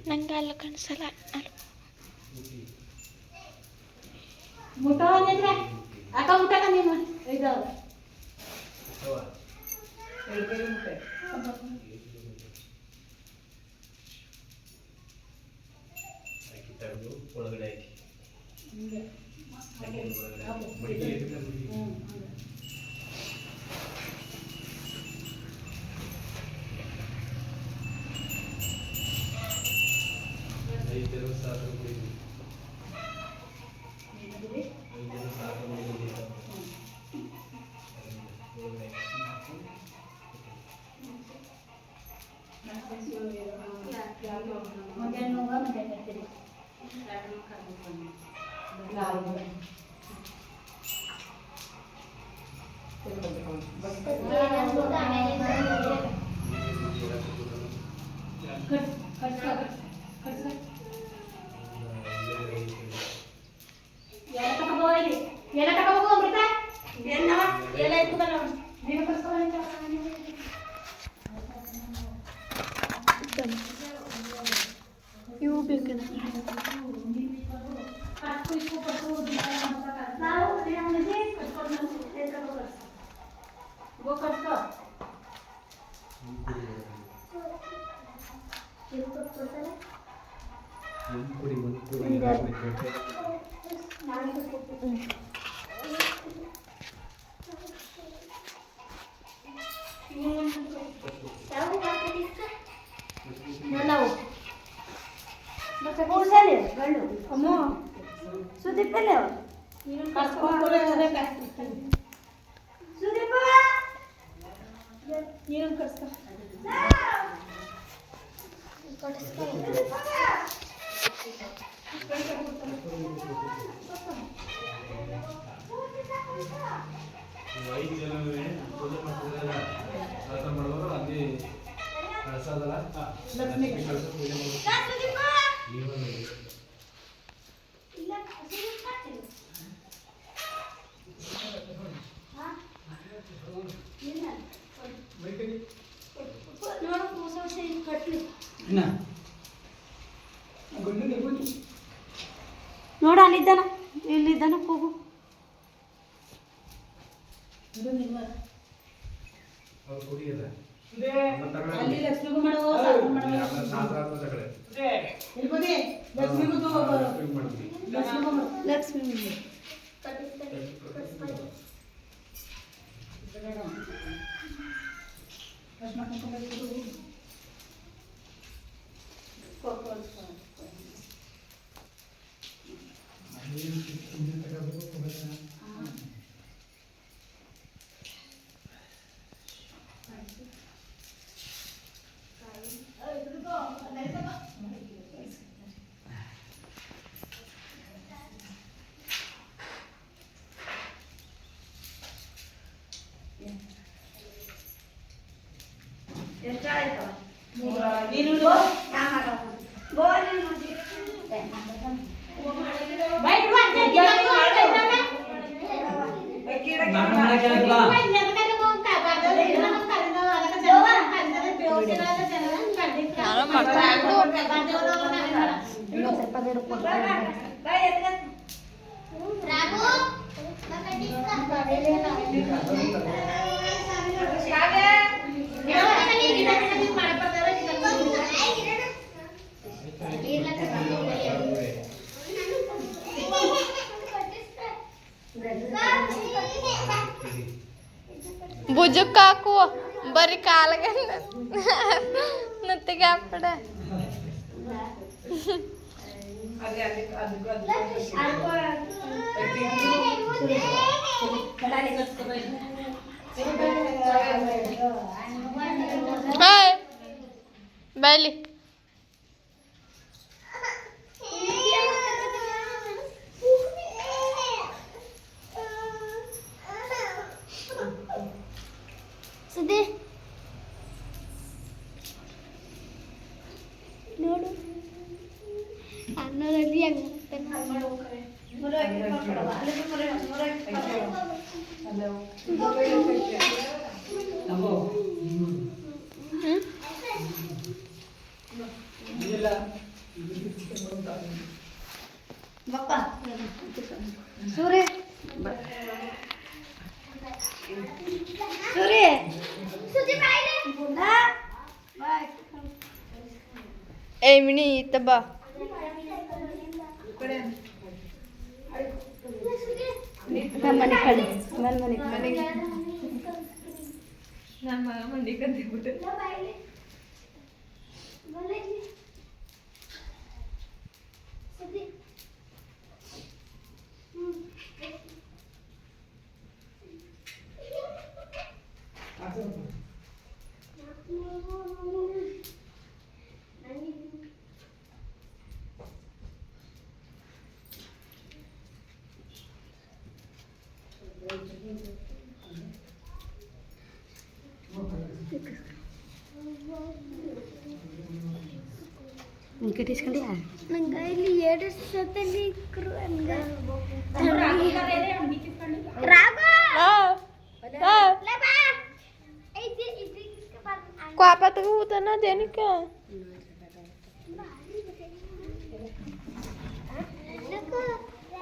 ನಂಗೆ ಅಲ್ಲ ಕಾಣಿಸಲ್ಲ ಮುಟ್ಟ ಅಕ್ಕ ಮುಟ್ಟಕ ನೀನು ಇದಾವ ಒಳಗಡೆ ಇವು ಬೇಕು ನೋಡ ಅಲ್ಲಿದ್ದಾನ ಇಲ್ಲಿದ್ದಾನ ಹೋಗು ಅಲ್ಲಿ ಲಕ್ಷ್ಮಿಗೂ ಮಾಡೋ ಲಕ್ಷ್ಮಿ ಭುಜಕ್ಕಾಕು ಬರೀ ಕಾಲಗೆ ನತ್ತಿಗೆ ಹಾಕ್ಬಿಡ ಬೈಲಿ ಸುದ್ದಿ ನೋಡು ಅನ್ನೋರಲ್ಲಿ ಹಂಗ ಸೂರ್ಯ ಸೂರ್ಯ ಏಮಿನಿ ಇತ್ತ ಬಾ ನಮ್ಮ ಮನೆ ಕಳಿ ನನ್ನ ಮನೆ ನಮ್ಮ ಮಂದಿ ಕಂದಿಬಿಟ್ಟು ಕಟ್ಟಿಸ್ಕೊಂಡಿಯಾ ನಂಗೆ ಇಲ್ಲಿ 2 ಸತಲ್ಲಿ ಇಕ್ರು ಹಂಗೆ ರಾಘು ಲೇ ಬಾ ಇದು ಕ್ವಾಪತ್ಗೆ ಹೋತಾನ ದೇನಿಕ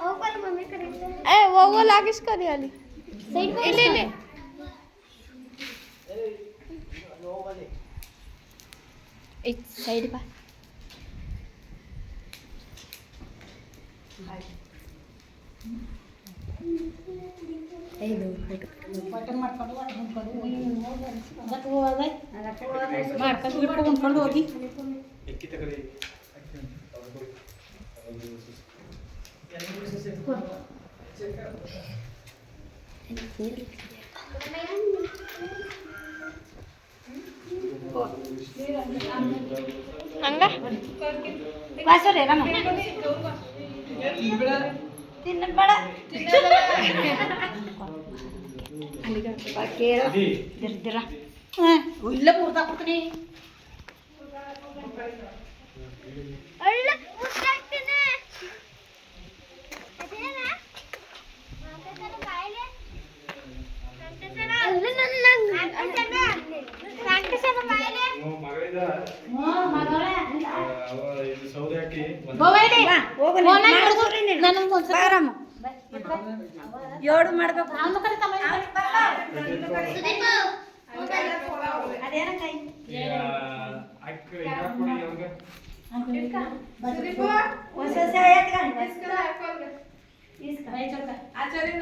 ಹೋಗಲ್ಲ ಮಮ್ಮಿ ಕಡೆ ಏ ಹೋಗೋಲಾಗಿಸ್ ಕರಿ ಅಲ್ಲಿ ಸೈಡ್ ಇಲ್ಲಿ ಇಲ್ಲಿ ಸೈಡ್ ಬಾ ಮಾಡ್ಕೊಂಡು ಹೋಗಿ ಹಂಗ ಬಾಸರೆ ರಾಮ ತಿನ್ನ ಬೇಡ ಇಲ್ಲ ಮುರ್ದಾ ಕೊಡ್ತೀನಿ ಅಲ್ಲ ಮುಟ್ಟಾಕ್ತೀನಿ ಅದೇನಾ ಮಾತಾಡ್ತಾನೆ ಬಾಯಿಲೆ ಅಲ್ಲ ನನ್ನ ಪ್ರಾಕ್ಟೀಸನ ಬಾಯಿಲೆ ಏಳು ಮಾಡ್ಬೇಕು ಅದೇನ ಕೈ